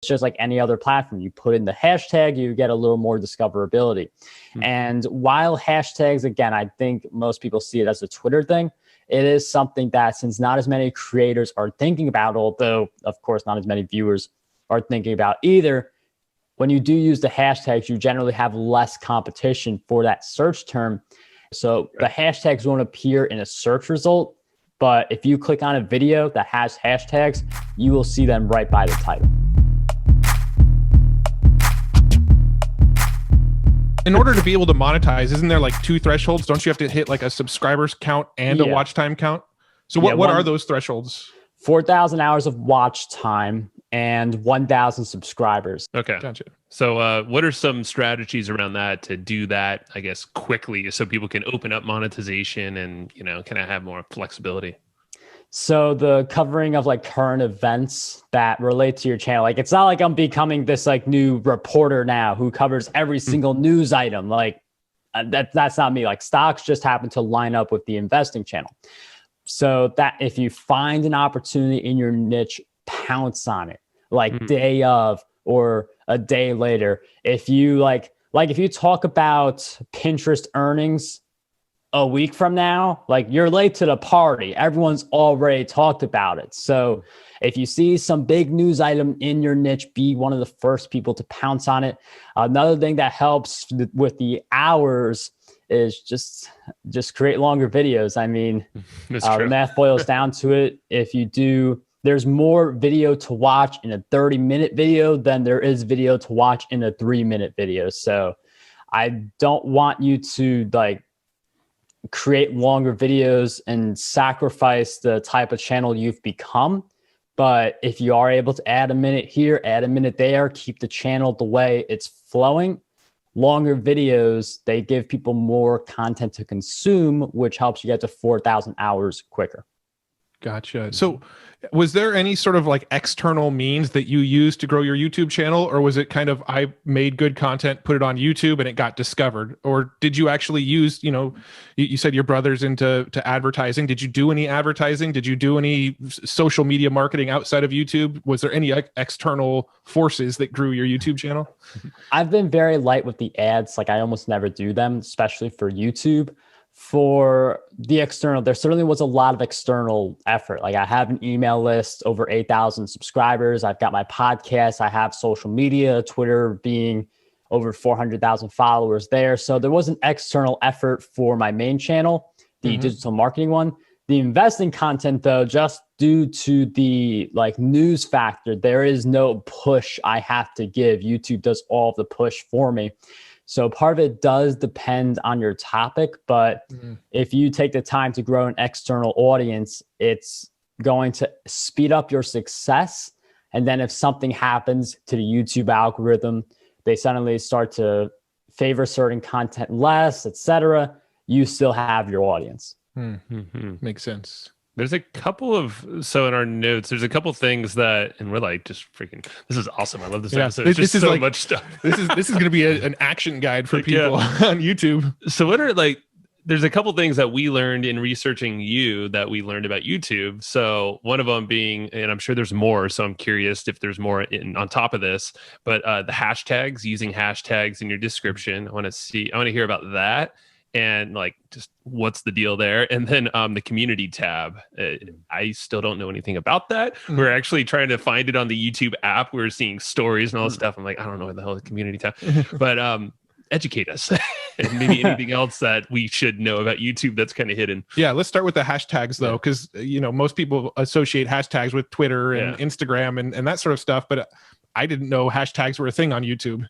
It's just like any other platform. You put in the hashtag, you get a little more discoverability. And while hashtags, again, I think most people see it as a Twitter thing, it is something that, since not as many creators are thinking about, although of course not as many viewers are thinking about either, when you do use the hashtags, you generally have less competition for that search term. So the hashtags won't appear in a search result, but if you click on a video that has hashtags, you will see them right by the title. In order to be able to monetize, isn't there like 2 thresholds? Don't you have to hit like a subscribers count and a watch time count? So what are those thresholds? 4,000 hours of watch time and 1,000 subscribers. Okay. Gotcha. So what are some strategies around that to do that, I guess, quickly so people can open up monetization and, kind of have more flexibility? So the covering of like current events that relate to your channel, like it's not like I'm becoming this like new reporter now who covers every single news item. Like that's not me. Like stocks just happen to line up with the investing channel. So that if you find an opportunity in your niche, pounce on it like day of or a day later. If you like if you talk about Pinterest earnings a week from now, like you're late to the party. Everyone's already talked about it. So if you see some big news item in your niche, be one of the first people to pounce on it. Another thing that helps with the hours is just create longer videos. I mean, the math boils down to it. If you do, there's more video to watch in a 30-minute video than there is video to watch in a 3-minute video. So I don't want you to like create longer videos and sacrifice the type of channel you've become. But if you are able to add a minute here, add a minute there, keep the channel the way it's flowing, longer videos, they give people more content to consume, which helps you get to 4,000 hours quicker. Gotcha. So was there any sort of like external means that you used to grow your YouTube channel, or was it kind of, I made good content, put it on YouTube and it got discovered? Or did you actually use, you said your brother's into advertising. Did you do any advertising? Did you do any social media marketing outside of YouTube? Was there any external forces that grew your YouTube channel? I've been very light with the ads. Like I almost never do them, especially for YouTube. For the external, there certainly was a lot of external effort. Like I have an email list, over 8,000 subscribers. I've got my podcast. I have social media, Twitter being over 400,000 followers there. So there was an external effort for my main channel, the digital marketing one. The investing content though, just due to the like news factor, there is no push I have to give. YouTube does all of the push for me. So part of it does depend on your topic, but if you take the time to grow an external audience, it's going to speed up your success. And then if something happens to the YouTube algorithm, they suddenly start to favor certain content less, etc., you still have your audience. Makes sense. There's a couple of, so in our notes, there's a couple things that, and we're like, just freaking, this is awesome. I love this episode. It's just so much stuff. This is going to be an action guide for people on YouTube. So what are there's a couple things that we learned in researching you that we learned about YouTube. So one of them being, and I'm sure there's more, so I'm curious if there's more on top of this, but the hashtags, using hashtags in your description. I want to hear about that. And like, just what's the deal there? And then the community tab. I still don't know anything about that. We're actually trying to find it on the YouTube app. We're seeing stories and all this stuff. I'm like, I don't know what the hell the community tab. But educate us. And maybe anything else that we should know about YouTube that's kind of hidden. Yeah, let's start with the hashtags though, because most people associate hashtags with Twitter and Instagram and that sort of stuff. But I didn't know hashtags were a thing on YouTube.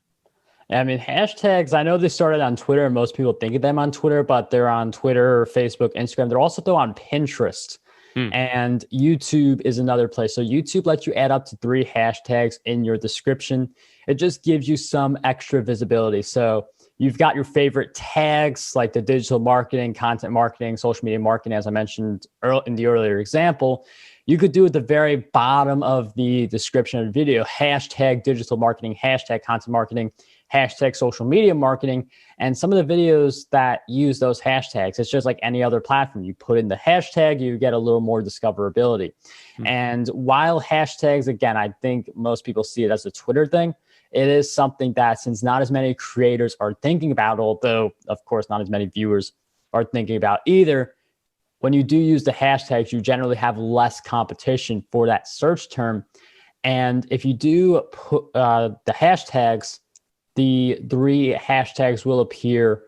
I mean, hashtags, I know they started on Twitter and most people think of them on Twitter, but they're on Twitter, Facebook, Instagram. They're also though on Pinterest. And YouTube is another place. So YouTube lets you add up to 3 hashtags in your description. It just gives you some extra visibility. So you've got your favorite tags like the digital marketing, content marketing, social media marketing, as I mentioned in the earlier example. you could do at the very bottom of the description of the video, hashtag digital marketing, hashtag content marketing, hashtag social media marketing. And some of the videos that use those hashtags, it's just like any other platform. You put in the hashtag, you get a little more discoverability. And while hashtags, again, I think most people see it as a Twitter thing, it is something that, since not as many creators are thinking about, although of course not as many viewers are thinking about either, when you do use the hashtags, you generally have less competition for that search term. And if you do put the hashtags, the 3 hashtags will appear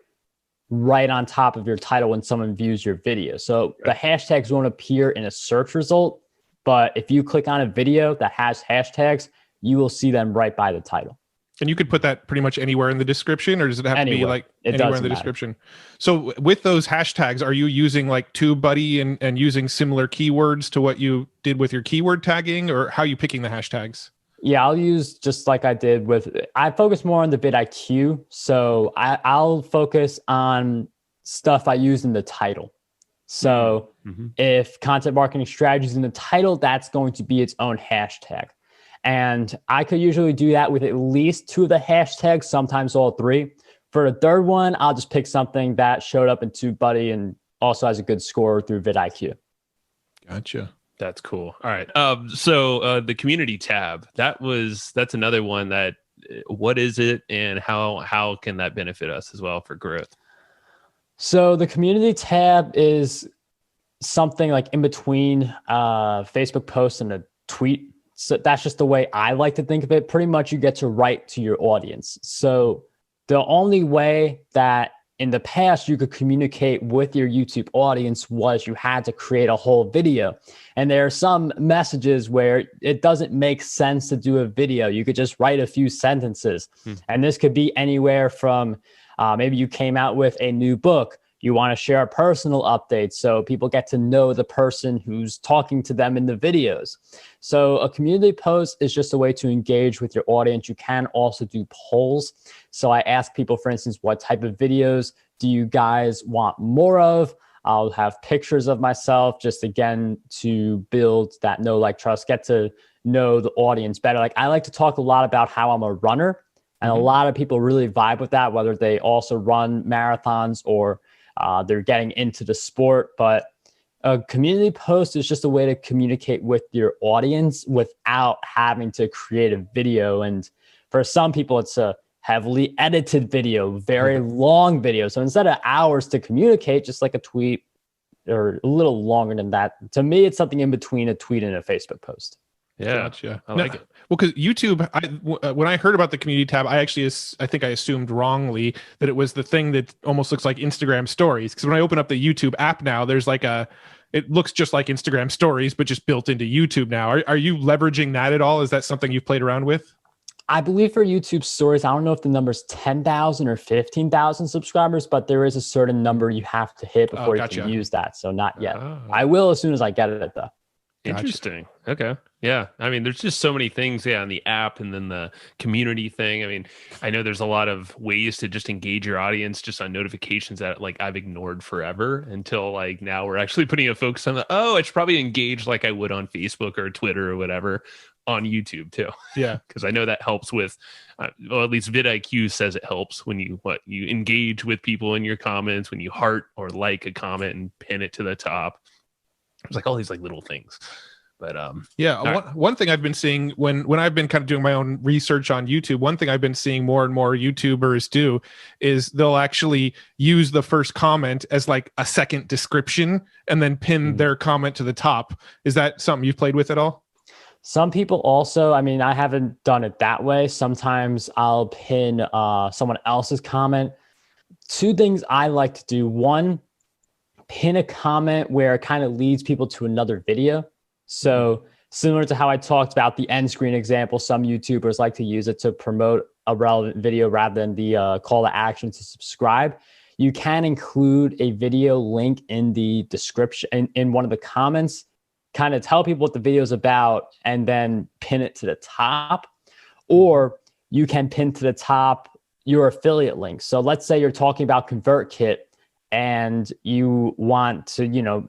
right on top of your title when someone views your video. So the hashtags won't appear in a search result, but if you click on a video that has hashtags, you will see them right by the title. And you could put that pretty much anywhere in the description, or does it have to be like anywhere in the description? So with those hashtags, are you using like TubeBuddy and using similar keywords to what you did with your keyword tagging, or how are you picking the hashtags? Yeah, I'll use just like I did with, I focus more on the vidIQ. So I'll focus on stuff I use in the title. So if content marketing strategy is in the title, that's going to be its own hashtag. And I could usually do that with at least 2 of the hashtags, sometimes all 3. For the third one, I'll just pick something that showed up in TubeBuddy and also has a good score through vidIQ. Gotcha. That's cool. All right. So the community tab, that's another one that, what is it and how can that benefit us as well for growth? So the community tab is something like in between Facebook posts and a tweet. So that's just the way I like to think of it. Pretty much you get to write to your audience. So the only way that in the past you could communicate with your YouTube audience was you had to create a whole video. And there are some messages where it doesn't make sense to do a video. You could just write a few sentences. And this could be anywhere from maybe you came out with a new book. You want to share a personal update so people get to know the person who's talking to them in the videos. So a community post is just a way to engage with your audience. You can also do polls. So I ask people, for instance, what type of videos do you guys want more of? I'll have pictures of myself, just again to build that know, like, trust, get to know the audience better. Like, I like to talk a lot about how I'm a runner, and a lot of people really vibe with that, whether they also run marathons or they're getting into the sport. But a community post is just a way to communicate with your audience without having to create a video. And for some people, it's a heavily edited video, very long video. So instead of hours to communicate, just like a tweet or a little longer than that, to me, it's something in between a tweet and a Facebook post. Yeah, gotcha. I like it. Well, because YouTube, when I heard about the community tab, I think I assumed wrongly that it was the thing that almost looks like Instagram stories. Because when I open up the YouTube app now, there's like it looks just like Instagram stories, but just built into YouTube now. Are you leveraging that at all? Is that something you've played around with? I believe for YouTube stories, I don't know if the number's 10,000 or 15,000 subscribers, but there is a certain number you have to hit before you can use that. So not yet. I will as soon as I get it though. Interesting. Okay. Yeah. I mean, there's just so many things, on the app and then the community thing. I mean, I know there's a lot of ways to just engage your audience just on notifications that like I've ignored forever until like now we're actually putting a focus on I should probably engage like I would on Facebook or Twitter or whatever on YouTube too. Yeah. Because I know that helps with, well, at least vidIQ says it helps when you engage with people in your comments, when you heart or like a comment and pin it to the top. There's like all these like little things. But one thing I've been seeing when I've been kind of doing my own research on YouTube, one thing I've been seeing more and more YouTubers do is they'll actually use the first comment as like a second description and then pin their comment to the top. Is that something you've played with at all? Some people also, I mean, I haven't done it that way. Sometimes I'll pin someone else's comment. 2 things I like to do. One, pin a comment where it kind of leads people to another video. So similar to how I talked about the end screen example, some YouTubers like to use it to promote a relevant video rather than the call to action to subscribe. You can include a video link in the description, in one of the comments, kind of tell people what the video is about and then pin it to the top. Or you can pin to the top your affiliate link. So let's say you're talking about ConvertKit and you want to,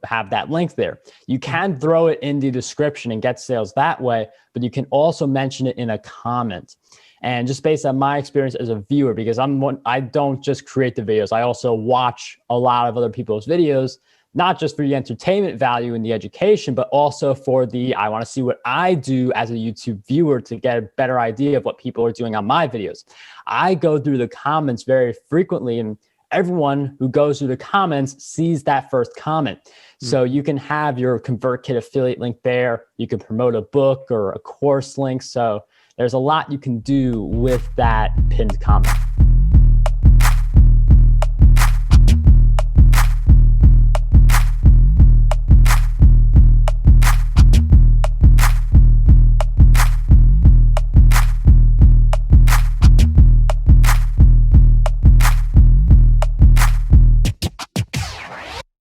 have that link there. You can throw it in the description and get sales that way, but you can also mention it in a comment. And just based on my experience as a viewer, because I don't just create the videos, I also watch a lot of other people's videos, not just for the entertainment value and the education, but also for I want to see what I do as a YouTube viewer to get a better idea of what people are doing on my videos. I go through the comments very frequently, and everyone who goes through the comments sees that first comment. So you can have your ConvertKit affiliate link there. You can promote a book or a course link. So there's a lot you can do with that pinned comment.